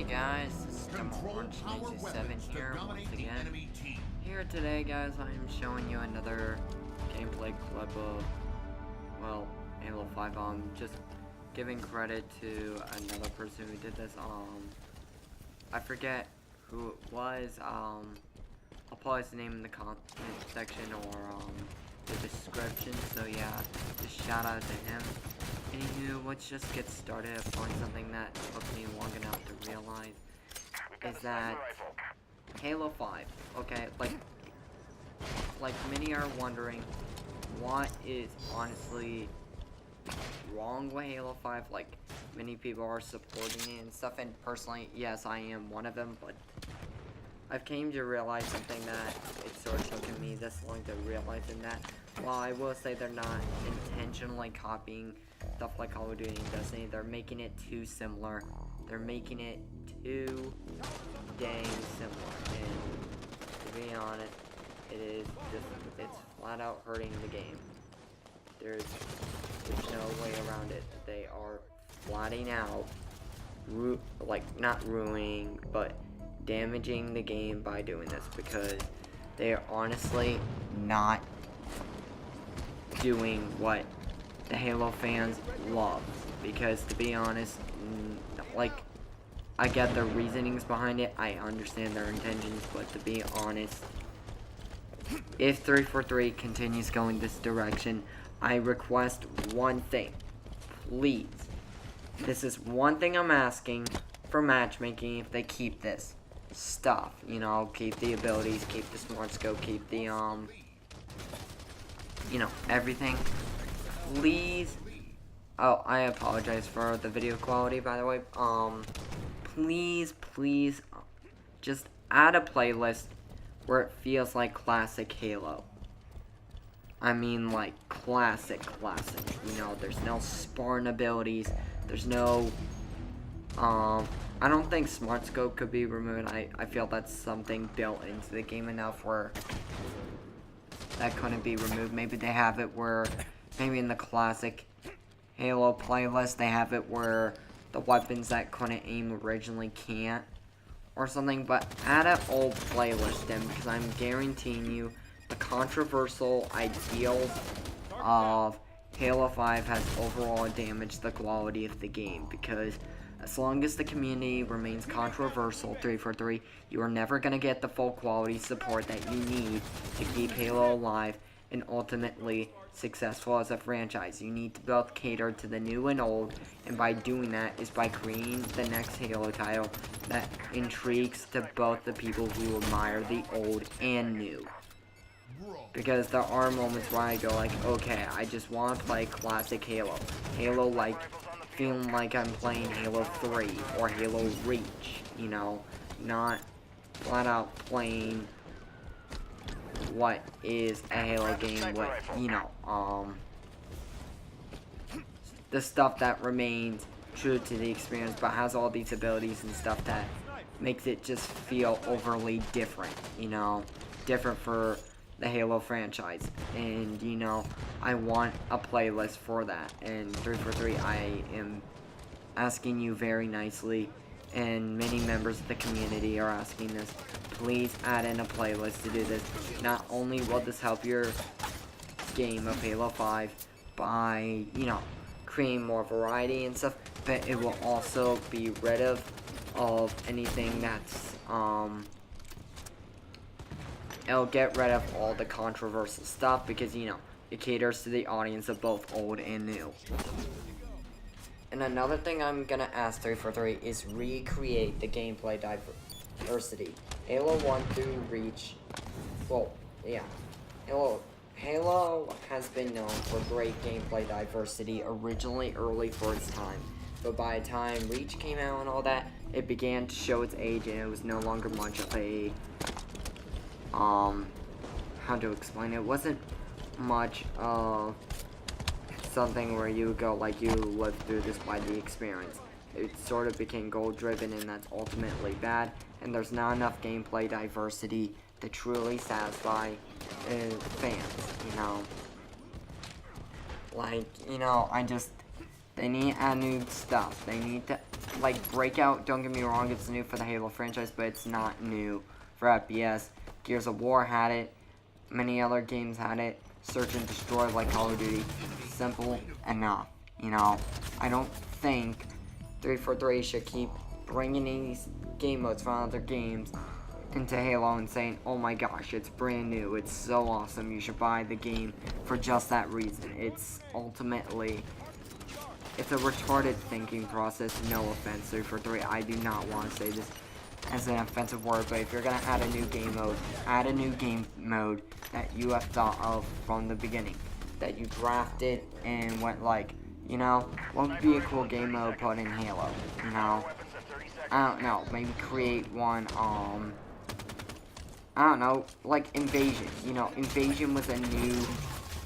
guys, this is Orange97 here once again. Here today guys, I am showing you another gameplay clip of, well, Halo 5. Just giving credit to another person who did this. I forget who it was. I'll put his name in the comment section or the description, so yeah, just shout out to him. Anywho, let's just get started on something that took me long enough to realize is that Halo 5, okay, like many are wondering what is honestly wrong with Halo 5. Like, many people are supporting it and stuff, and personally, yes, I am one of them, but I've came to realize something that it sort of took me this long to realize, in that while I will say they're not intentionally copying stuff like Call of Duty and Destiny, they're making it too similar. They're making it too dang similar, and to be honest, it is just, it's flat out hurting the game. There's no way around it. They are flatting out, not ruining, but damaging the game by doing this, because they are honestly not doing what the Halo fans love. Because to be honest, like, I get their reasonings behind it, I understand their intentions, but to be honest, if 343 continues going this direction, I request one thing, please. This is one thing I'm asking for matchmaking. If they keep this stuff, you know, keep the abilities, keep the smart scope, keep the you know, everything, please. Oh, I apologize for the video quality, by the way. Please just add a playlist where it feels like classic Halo. I mean, like classic, you know, there's no Spartan abilities, there's no, I don't think Smart Scope could be removed. I feel that's something built into the game enough where that couldn't be removed. Maybe they have it where, maybe in the classic Halo playlist, they have it where the weapons that couldn't aim originally can't, or something, but add an old playlist in, because I'm guaranteeing you the controversial ideals of Halo 5 has overall damaged the quality of the game, because as long as the community remains controversial, 343, you are never going to get the full quality support that you need to keep Halo alive and ultimately successful as a franchise. You need to both cater to the new and old, and by doing that is by creating the next Halo title that intrigues to both the people who admire the old and new. Because there are moments where I go like, okay, I just want to play classic Halo. Halo, like, feeling like I'm playing Halo 3 or Halo Reach, you know, not flat out playing what is a Halo game with, you know, the stuff that remains true to the experience, but has all these abilities and stuff that makes it just feel overly different, you know, different for the Halo franchise. And, you know, I want a playlist for that, and 343, I am asking you very nicely, and many members of the community are asking this, please add in a playlist to do this. Not only will this help your game of Halo 5 by, you know, creating more variety and stuff, but it will also be rid of anything that's, it'll get rid of all the controversial stuff, because, you know, it caters to the audience of both old and new. And another thing I'm gonna ask 343 is recreate the gameplay diversity. Halo 1 through Reach, well, yeah, Halo has been known for great gameplay diversity originally early for its time, but by the time Reach came out and all that, it began to show its age, and it was no longer much of a, how to explain it, wasn't much of something where you go like you lived through this by the experience. It sort of became goal driven, and that's ultimately bad, and there's not enough gameplay diversity to truly satisfy fans, you know. Like, you know, they need to add new stuff. They need to like, Breakout, don't get me wrong, it's new for the Halo franchise, but it's not new for FPS. Gears of War had it. Many other games had it. Search and Destroy, like Call of Duty. Simple enough. You know, I don't think 343 should keep bringing these game modes from other games into Halo and saying, oh my gosh, it's brand new, it's so awesome, you should buy the game for just that reason. It's ultimately, it's a retarded thinking process. No offense, 343, I do not want to say this as an offensive word, but if you're going to add a new game mode, add a new game mode that you have thought of from the beginning, that you drafted and went like, you know, what would be a cool game mode put in Halo, you know? I don't know, maybe create one, I don't know, like Invasion. You know, Invasion was a new,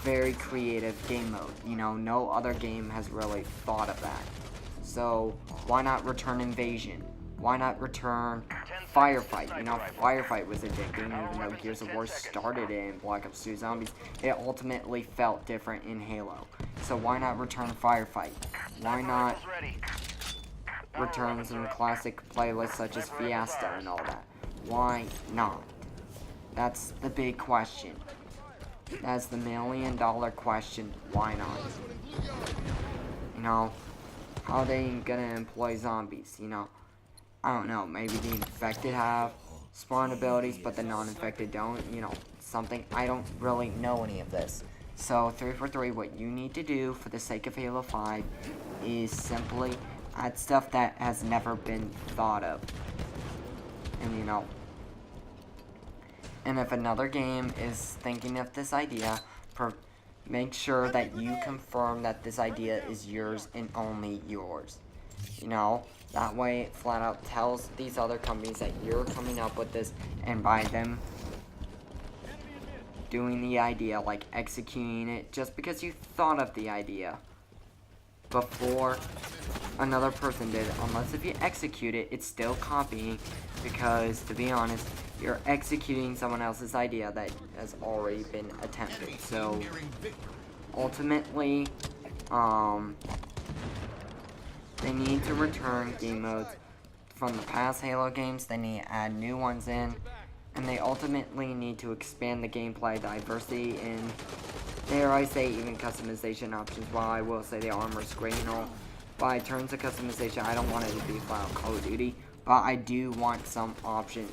very creative game mode. You know, no other game has really thought of that. So, why not return Invasion? Why not return Firefight? You know, Firefight was addicting, even though Gears of War started in Black Ops 2 Zombies. It ultimately felt different in Halo. So why not return Firefight? Why not return some classic playlists such as Fiesta and all that? Why not? That's the big question. That's the $1 million question. Why not? You know, how are they gonna employ zombies? You know, I don't know. Maybe the infected have spawn abilities, but the non-infected don't. You know, something. I don't really know any of this. So 343, what you need to do for the sake of Halo 5 is simply add stuff that has never been thought of. And you know, and if another game is thinking of this idea, make sure that you confirm that this idea is yours and only yours. You know, that way it flat out tells these other companies that you're coming up with this, and by them doing the idea, like executing it, just because you thought of the idea before another person did, unless if you execute it, it's still copying, because to be honest, you're executing someone else's idea that has already been attempted. So ultimately, they need to return game modes from the past Halo games. They need to add new ones in, and they ultimately need to expand the gameplay diversity and, dare I say, even customization options. While I will say the armor's great and all, by terms of customization, I don't want it to be flat out Call of Duty, but I do want some options.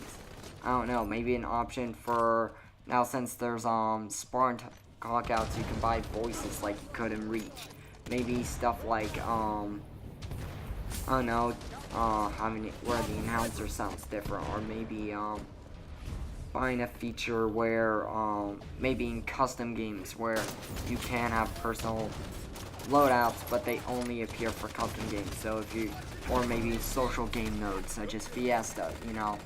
I don't know, maybe an option for, now since there's spawn clockouts, you can buy voices like you could in Reach. Maybe stuff like I don't know, where the announcer sounds different, or maybe buying a feature where maybe in custom games where you can have personal loadouts, but they only appear for custom games. So if you, or maybe social game modes such as Fiesta, you know,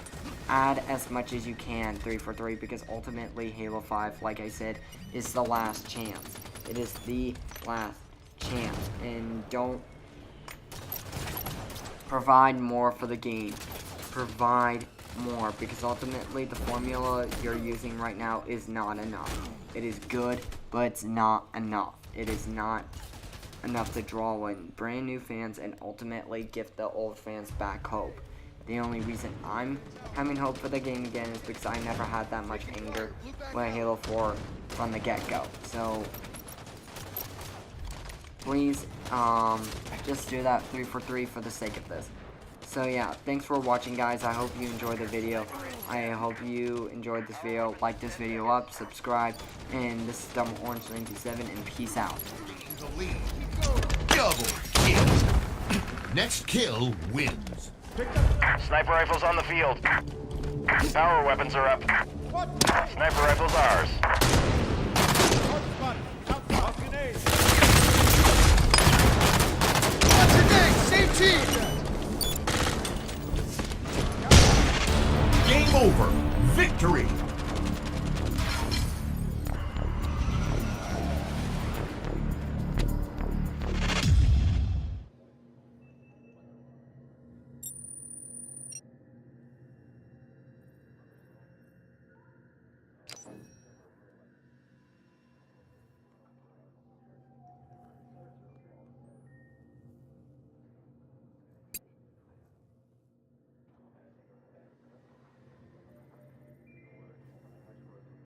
add as much as you can 343, because ultimately Halo 5, like I said, is the last chance. It is the last chance, and don't provide more for the game. Provide more, because ultimately the formula you're using right now is not enough. It is good, but it's not enough. It is not enough to draw in brand new fans and ultimately give the old fans back hope. The only reason I'm having hope for the game again is because I never had that much anger with Halo 4 from the get-go. So please just do that 343 for the sake of this. So yeah, thanks for watching, guys. I hope you enjoyed the video. I hope you enjoyed this video. Like this video up, subscribe, and this is Double Orange 97, and peace out. Double kill. Next kill wins. Sniper rifles on the field. Power weapons are up. Sniper rifles ours. What's your name? Same team. Game over. Victory.